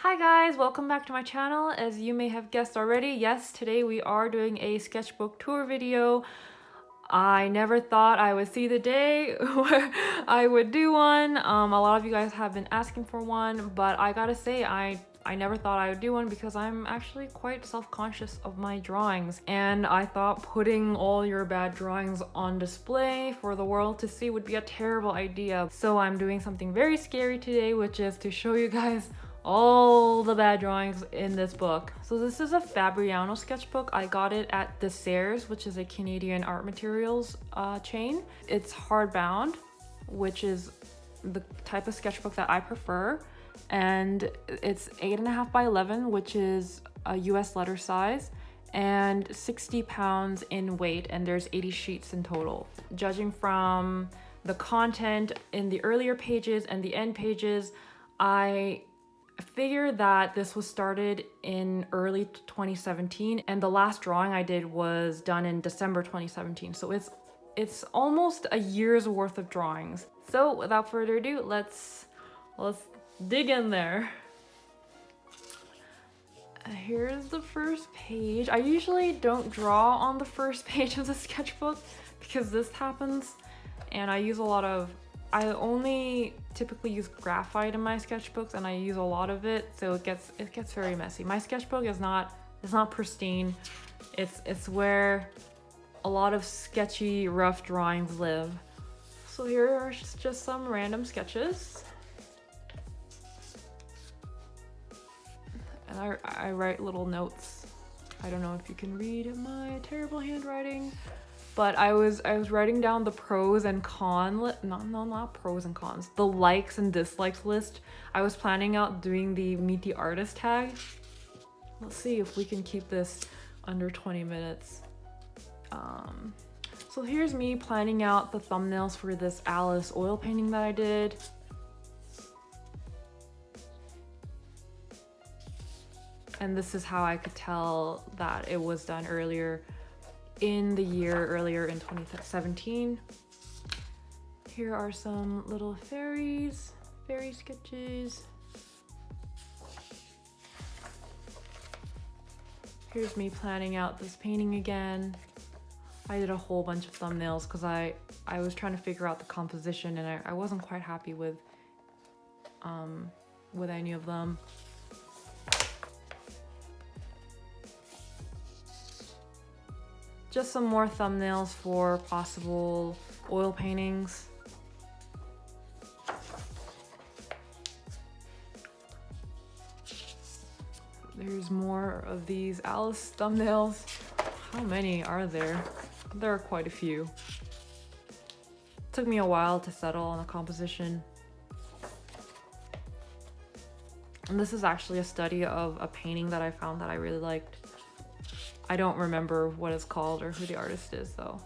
Hi guys, welcome back to my channel. As you may have guessed already, yes, today we are doing a sketchbook tour video. I never thought I would see the day where I would do one. A lot of you guys have been asking for one, but I gotta say I never thought I would do one because I'm actually quite self-conscious of my drawings, and I thought putting all your bad drawings on display for the world to see would be a terrible idea. So I'm doing something very scary today, which is to show you guys all the bad drawings in this book. So this is a Fabriano sketchbook. I got it at the Fairies, which is a Canadian art materials chain. It's hardbound, which is the type of sketchbook that I prefer. And it's 8.5 by 11, which is a US letter size, and 60 pounds in weight, and there's 80 sheets in total. Judging from the content in the earlier pages and the end pages, I figure that this was started in early 2017, and the last drawing I did was done in December 2017. So it's almost a year's worth of drawings. So without further ado, let's dig in there. Here's the first page. I usually don't draw on the first page of the sketchbook because this happens, and I only typically use graphite in my sketchbooks, and I use a lot of it, so it gets very messy. My sketchbook is not pristine. It's where a lot of sketchy, rough drawings live. So here are just some random sketches. And I write little notes. I don't know if you can read my terrible handwriting, but I was writing down the pros and cons, not pros and cons, the likes and dislikes list. I was planning out doing the meet the artist tag. Let's see if we can keep this under 20 minutes. So here's me planning out the thumbnails for this Alice oil painting that I did. And this is how I could tell that it was done earlier in 2017. Here are some little fairy sketches. Here's me planning out this painting again. I did a whole bunch of thumbnails because I was trying to figure out the composition, and I wasn't quite happy with any of them. Just some more thumbnails for possible oil paintings. There's more of these Alice thumbnails. How many are there? There are quite a few. It took me a while to settle on the composition. And this is actually a study of a painting that I found that I really liked. I don't remember what it's called or who the artist is though.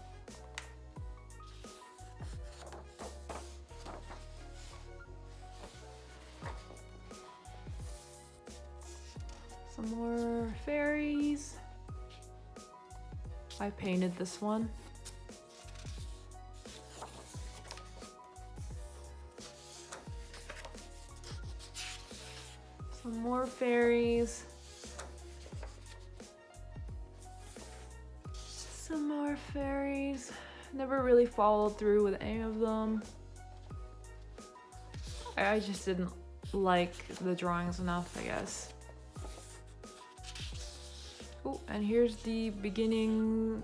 Some more fairies. I painted this one. Some more fairies. Some more fairies. Never really followed through with any of them. I just didn't like the drawings enough, I guess. Oh, and here's the beginning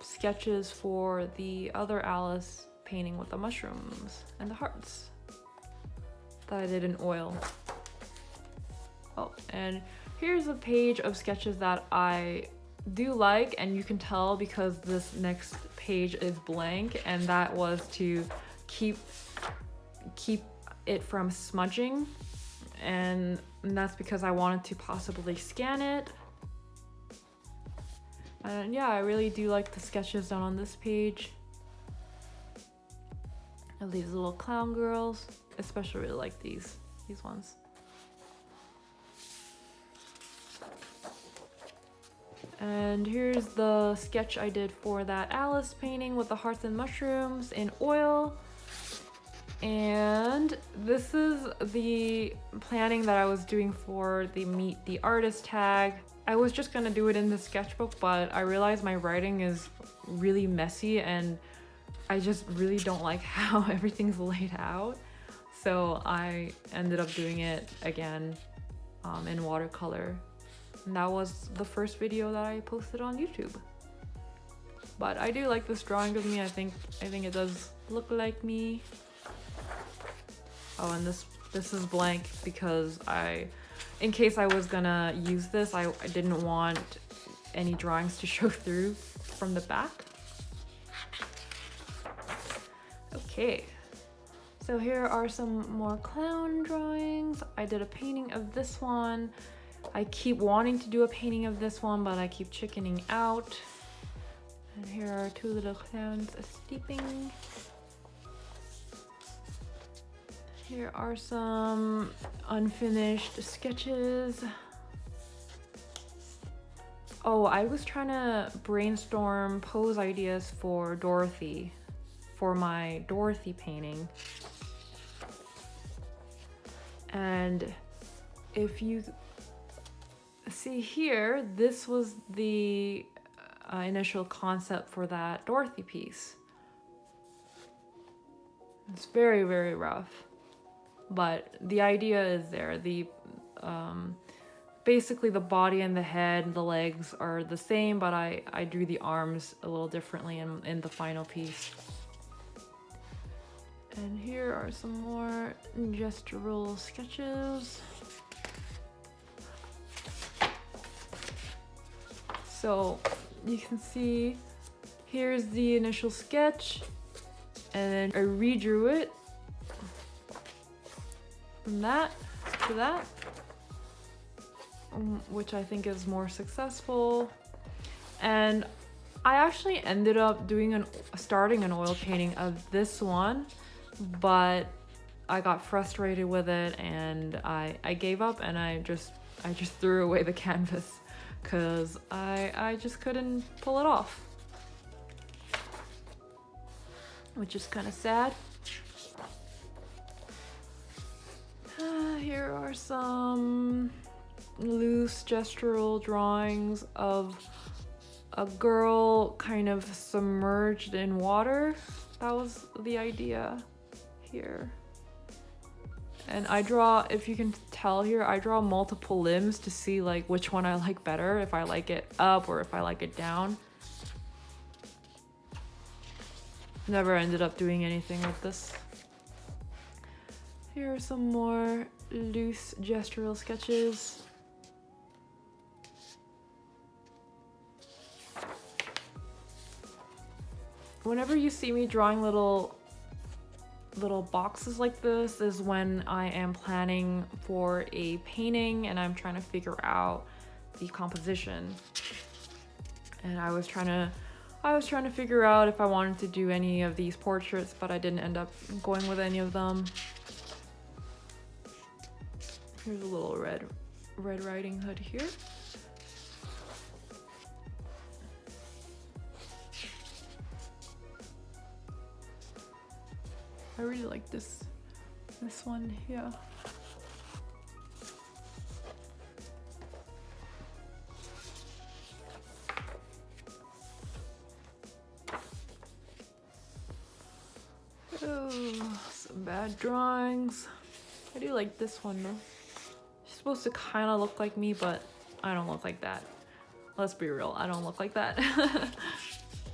sketches for the other Alice painting with the mushrooms and the hearts that I did in oil. Oh, and here's a page of sketches that I do like, and you can tell because this next page is blank, and that was to keep it from smudging, and that's because I wanted to possibly scan it. And yeah, I really do like the sketches done on this page of these little clown girls. Especially really like these ones. And here's the sketch I did for that Alice painting with the hearts and mushrooms in oil. And this is the planning that I was doing for the Meet the Artist tag. I was just gonna do it in the sketchbook, but I realized my writing is really messy and I just really don't like how everything's laid out. So I ended up doing it again in watercolor. And that was the first video that I posted on YouTube. But I do like this drawing of me. I think it does look like me. Oh, and this is blank because in case I was gonna use this, I didn't want any drawings to show through from the back. Okay, so here are some more clown drawings. I did a painting of this one. I keep wanting to do a painting of this one, but I keep chickening out. And here are two little clowns sleeping. Here are some unfinished sketches. Oh, I was trying to brainstorm pose ideas for Dorothy, for my Dorothy painting. And if you see here, this was the initial concept for that Dorothy piece. It's very, very rough, but the idea is there. The basically the body and the head and the legs are the same, but I drew the arms a little differently in the final piece. And here are some more gestural sketches. So you can see here's the initial sketch, and then I redrew it from that to that, which I think is more successful. And I actually ended up starting an oil painting of this one, but I got frustrated with it and I gave up, and I just threw away the canvas because I just couldn't pull it off, which is kind of sad. Here are some loose gestural drawings of a girl kind of submerged in water. That was the idea here. And I draw, if you can tell here, I draw multiple limbs to see like which one I like better, if I like it up or if I like it down. Never ended up doing anything with this. Here are some more loose gestural sketches. Whenever you see me drawing little boxes like this is when I am planning for a painting and I'm trying to figure out the composition. And I was trying to figure out if I wanted to do any of these portraits, but I didn't end up going with any of them. Here's a little Red Riding Hood here. I really like this one here. Oh, some bad drawings. I do like this one though. She's supposed to kind of look like me, but I don't look like that. Let's be real, I don't look like that.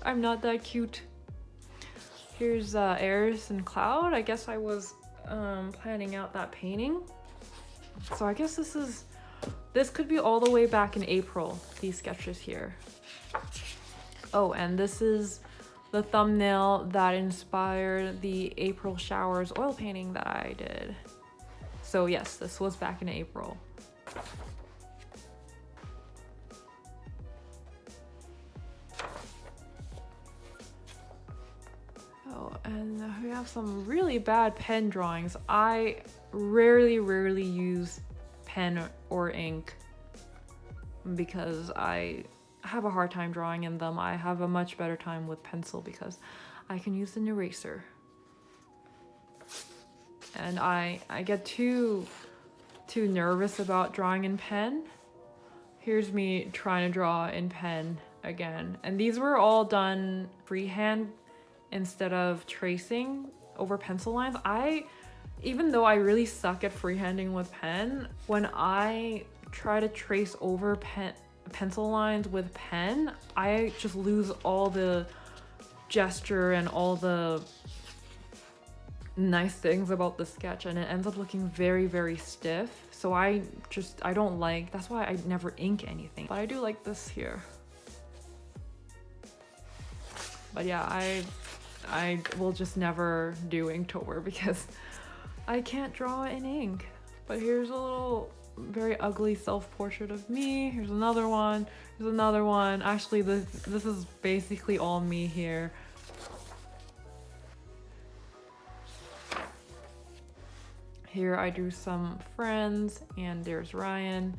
I'm not that cute. Here's Airs and Cloud. I guess I was planning out that painting. So I guess this could be all the way back in April, these sketches here. Oh, and this is the thumbnail that inspired the April Showers oil painting that I did. So yes, this was back in April. Oh, and we have some really bad pen drawings. I rarely use pen or ink because I have a hard time drawing in them. I have a much better time with pencil because I can use an eraser. and I get too nervous about drawing in pen. Here's me trying to draw in pen again. And these were all done freehand instead of tracing over pencil lines. Even though I really suck at freehanding with pen, when I try to trace over pencil lines with pen, I just lose all the gesture and all the nice things about the sketch, and it ends up looking very, very stiff. So I don't like, that's why I never ink anything. But I do like this here. But yeah, I will just never do Inktober because I can't draw in ink. But here's a little very ugly self-portrait of me. Here's another one. Here's another one. Actually, this is basically all me here. Here I drew some friends, and there's Ryan,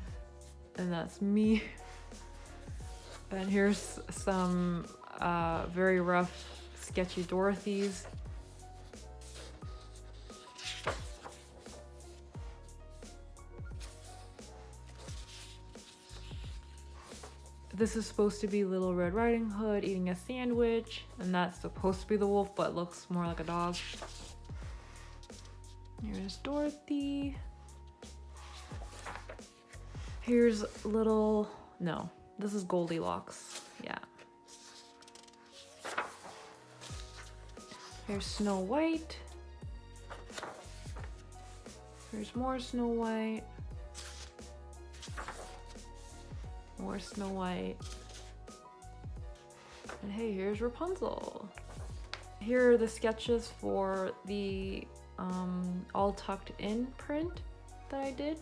and that's me. And here's some very rough, sketchy Dorothys. This is supposed to be Little Red Riding Hood eating a sandwich, and that's supposed to be the wolf, but looks more like a dog. Here's Dorothy. Here's little, no, this is Goldilocks, yeah. Here's Snow White. Here's more Snow White. More Snow White. And hey, here's Rapunzel. Here are the sketches for the all tucked in print that I did.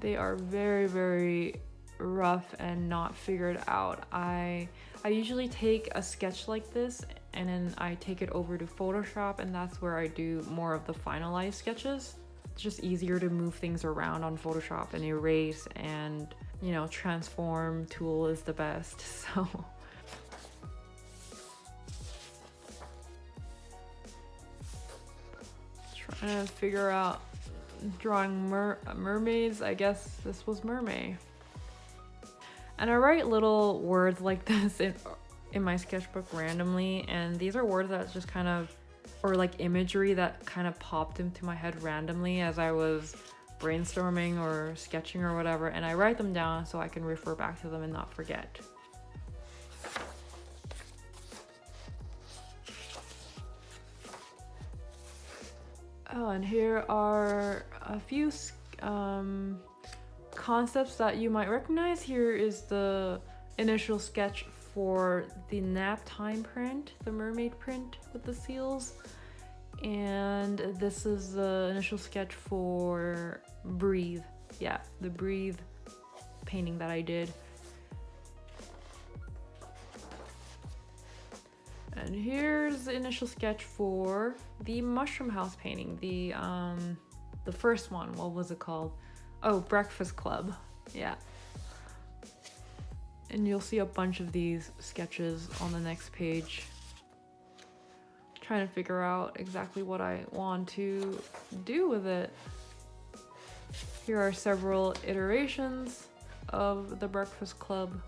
They are very, very rough and not figured out. I usually take a sketch like this and then I take it over to Photoshop, and that's where I do more of the finalized sketches. It's just easier to move things around on Photoshop and erase, and you know, transform tool is the best, so. Trying to figure out drawing mermaids. I guess this was mermaid. And I write little words like this in my sketchbook randomly, and these are words that just kind of, or like imagery that kind of popped into my head randomly as I was brainstorming or sketching or whatever, and I write them down so I can refer back to them and not forget. Oh, and here are a few concepts that you might recognize. Here is the initial sketch for the nap time print, the mermaid print with the seals. And this is the initial sketch for Breathe. Yeah, the Breathe painting that I did. And here's the initial sketch for the Mushroom House painting, the first one. What was it called? Oh, Breakfast Club. Yeah. And you'll see a bunch of these sketches on the next page. Trying to figure out exactly what I want to do with it. Here are several iterations of the Breakfast Club.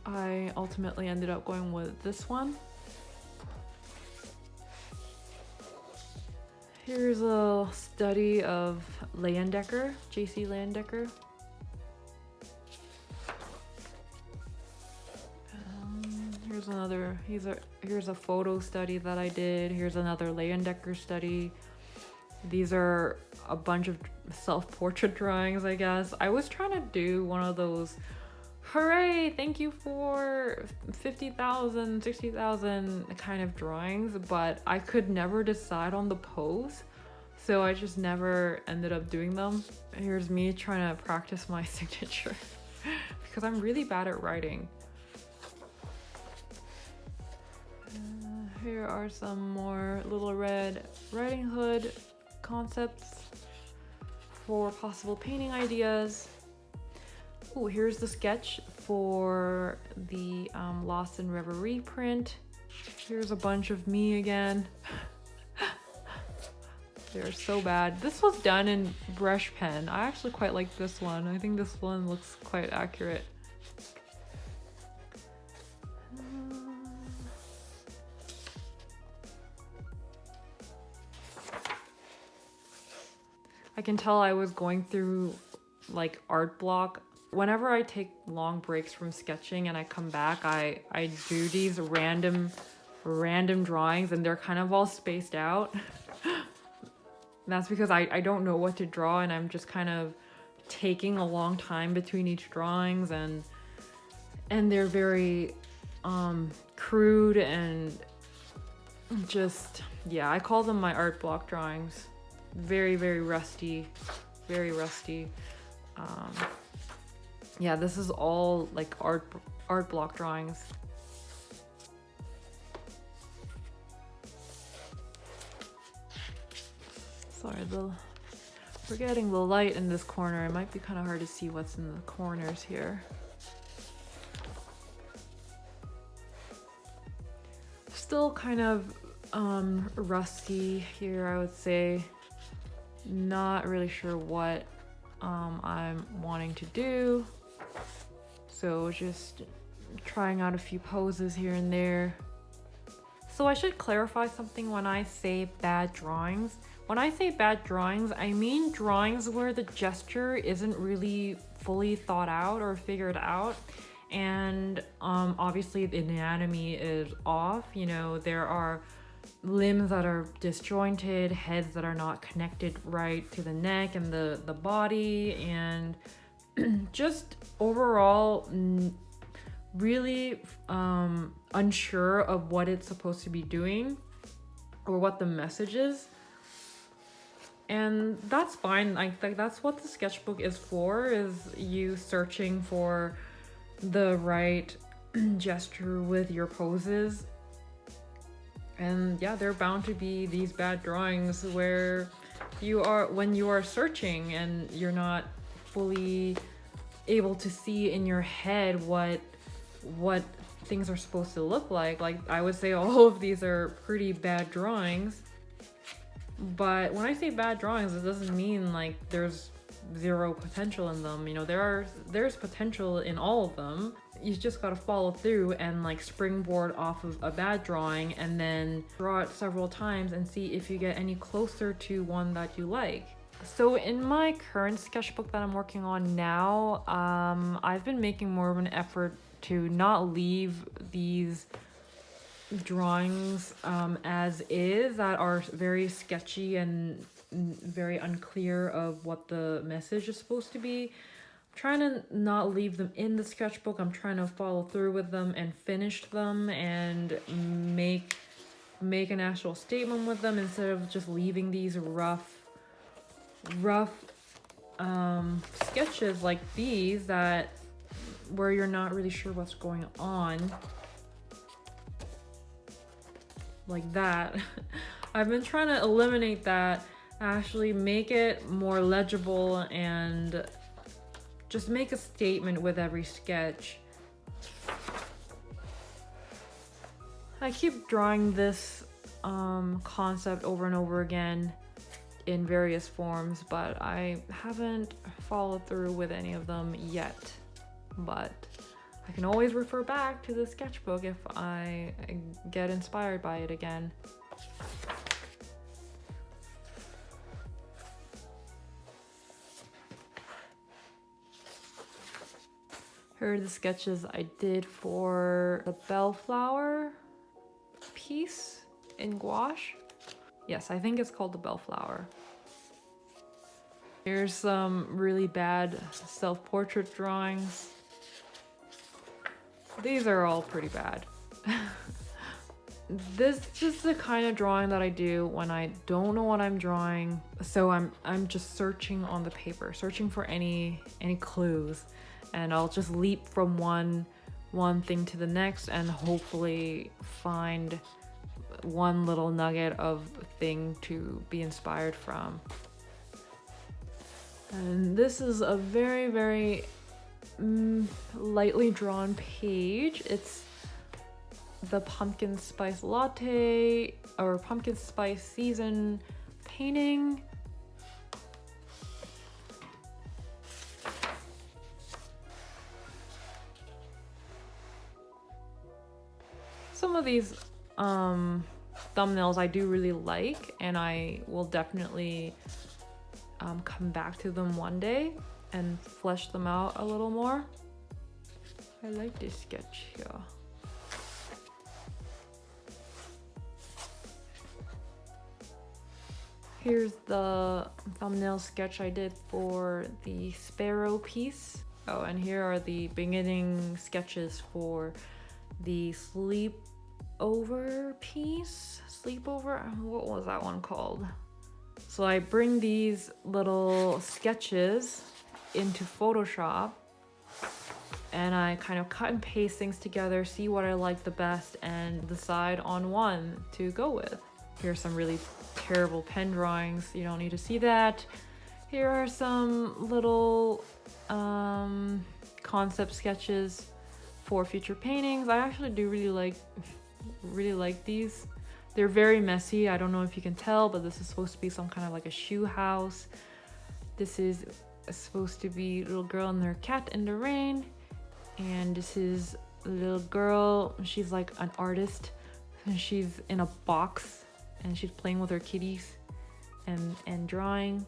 I ultimately ended up going with this one. Here's a study of Leyendecker, J.C. Leyendecker. Here's another, here's a photo study that I did. Here's another Leyendecker study. These are a bunch of self-portrait drawings, I guess. I was trying to do one of those, hooray, thank you for 50,000, 60,000 kind of drawings, but I could never decide on the pose, so I just never ended up doing them. Here's me trying to practice my signature because I'm really bad at writing. Here are some more Little Red Riding Hood concepts for possible painting ideas. Oh, here's the sketch for the Lost in Reverie print. Here's a bunch of me again. They're so bad. This was done in brush pen. I actually quite like this one. I think this one looks quite accurate. I can tell I was going through like art block. Whenever I take long breaks from sketching and I come back, I do these random drawings, and they're kind of all spaced out. That's because I don't know what to draw, and I'm just kind of taking a long time between each drawings, and they're very crude and just, yeah, I call them my art block drawings. Very, very rusty, very rusty. Yeah, this is all like art block drawings. Sorry, we're getting the light in this corner. It might be kind of hard to see what's in the corners here. Still kind of rusty here, I would say. Not really sure what I'm wanting to do. So just trying out a few poses here and there. So I should clarify something when I say bad drawings. When I say bad drawings, I mean drawings where the gesture isn't really fully thought out or figured out. And obviously the anatomy is off. You know, there are limbs that are disjointed, heads that are not connected right to the neck and the body, and just overall really unsure of what it's supposed to be doing or what the message is. And that's fine. Like that's what the sketchbook is for, is you searching for the right gesture with your poses. And yeah, there are bound to be these bad drawings where when you are searching and you're not fully able to see in your head what things are supposed to look like. Like I would say all of these are pretty bad drawings. But when I say bad drawings, it doesn't mean like there's zero potential in them. You know, there's potential in all of them. You just gotta follow through and like springboard off of a bad drawing and then draw it several times and see if you get any closer to one that you like. So in my current sketchbook that I'm working on now, I've been making more of an effort to not leave these drawings as is, that are very sketchy and very unclear of what the message is supposed to be. I'm trying to not leave them in the sketchbook. I'm trying to follow through with them and finish them and make an actual statement with them instead of just leaving these rough sketches like these where you're not really sure what's going on. Like that. I've been trying to eliminate that, actually make it more legible and just make a statement with every sketch. I keep drawing this concept over and over again in various forms, but I haven't followed through with any of them yet. But I can always refer back to the sketchbook if I get inspired by it again. Here are the sketches I did for the bellflower piece in gouache. Yes, I think it's called the bellflower. Here's some really bad self-portrait drawings. These are all pretty bad. This is the kind of drawing that I do when I don't know what I'm drawing. So I'm just searching on the paper, searching for any clues, and I'll just leap from one thing to the next and hopefully find one little nugget of thing to be inspired from. And this is a very, very lightly drawn page. It's the pumpkin spice latte or pumpkin spice season painting. Some of these thumbnails I do really like, and I will definitely come back to them one day and flesh them out a little more. I like this sketch here. Here's the thumbnail sketch I did for the sparrow piece. Oh, and here are the beginning sketches for the sleepover piece. Sleepover? What was that one called? So I bring these little sketches into Photoshop and I kind of cut and paste things together, see what I like the best, and decide on one to go with. Here's some really terrible pen drawings. You don't need to see that. Here are some little concept sketches for future paintings. I actually do really like these. They're very messy. I don't know if you can tell, but this is supposed to be some kind of like a shoe house. This is supposed to be a little girl and their cat in the rain. And this is a little girl. She's like an artist. And she's in a box and she's playing with her kitties and drawing.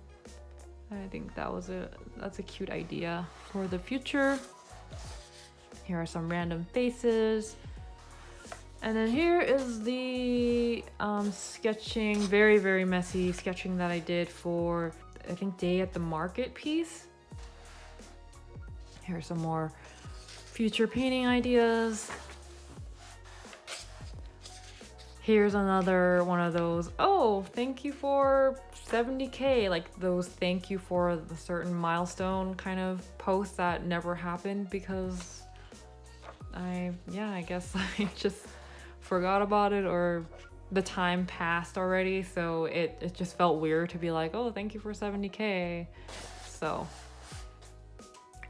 I think that's a cute idea for the future. Here are some random faces. And then here is the sketching, very messy sketching that I did for, I think, Day at the Market piece. Here's some more future painting ideas. Here's another one of those, oh, thank you for 70K, like those thank you for the certain milestone kind of posts that never happened because I guess I just forgot about it, or the time passed already, so it just felt weird to be like, oh, thank you for 70K. So,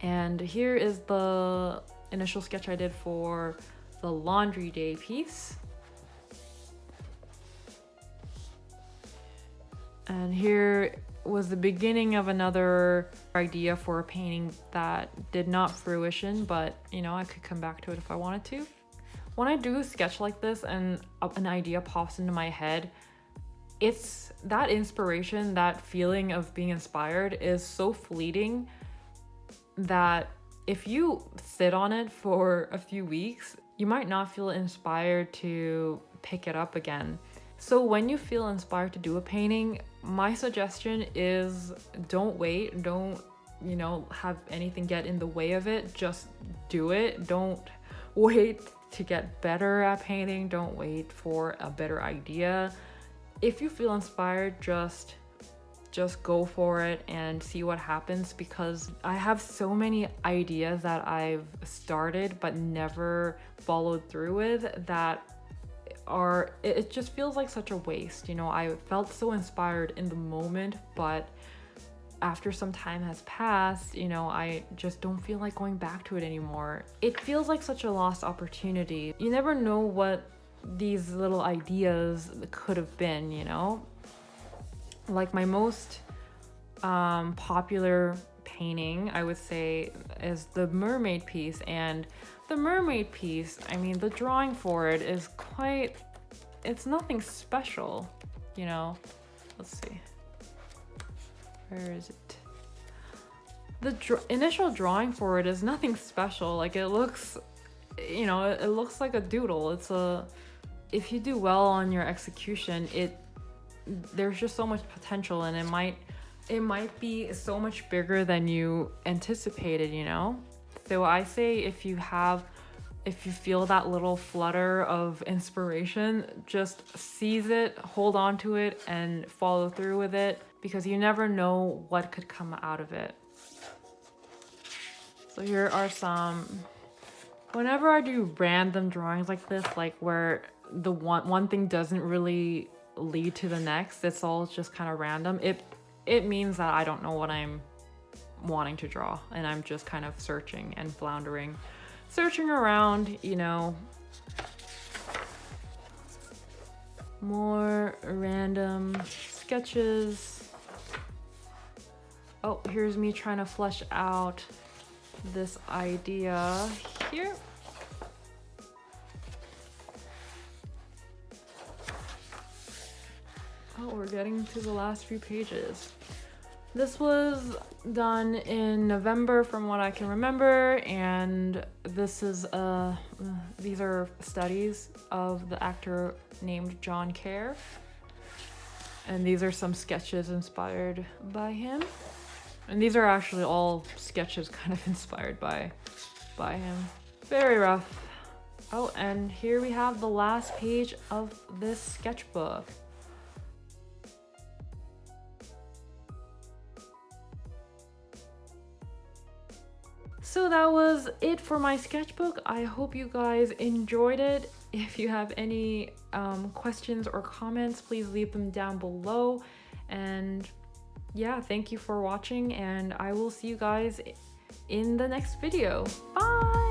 and here is the initial sketch I did for the laundry day piece. And here was the beginning of another idea for a painting that did not fruition, but you know, I could come back to it if I wanted to. When I do a sketch like this and an idea pops into my head, it's that inspiration, that feeling of being inspired is so fleeting that if you sit on it for a few weeks, you might not feel inspired to pick it up again. So when you feel inspired to do a painting, my suggestion is don't wait, don't, you know, have anything get in the way of it, just do it. Don't wait to get better at painting, don't wait for a better idea. If you feel inspired, just go for it and see what happens, because I have so many ideas that I've started but never followed through with that it just feels like such a waste. You know, I felt so inspired in the moment, but after some time has passed, you know, I just don't feel like going back to it anymore. It feels like such a lost opportunity. You never know what these little ideas could have been, you know? Like my most popular painting, I would say, is the mermaid piece. And the mermaid piece, I mean, the drawing for it is quite, it's nothing special, you know? Let's see. Where is it? The initial drawing for it is nothing special. Like it looks, you know, it looks like a doodle. It's if you do well on your execution, there's just so much potential, and it might be so much bigger than you anticipated, you know? So I say if you feel that little flutter of inspiration, just seize it, hold on to it, and follow through with it, because you never know what could come out of it. So here are some, whenever I do random drawings like this, like where the one thing doesn't really lead to the next, it's all just kind of random, it means that I don't know what I'm wanting to draw, and I'm just kind of searching and floundering, searching around, you know. More random sketches. Oh, here's me trying to flesh out this idea here. Oh, we're getting to the last few pages. This was done in November from what I can remember, and this is these are studies of the actor named John Kerr. And these are some sketches inspired by him. And these are actually all sketches kind of inspired by him. Very rough. Oh, and here we have the last page of this sketchbook. So that was it for my sketchbook. I hope you guys enjoyed it. If you have any questions or comments, please leave them down below. And yeah, thank you for watching, and I will see you guys in the next video. Bye!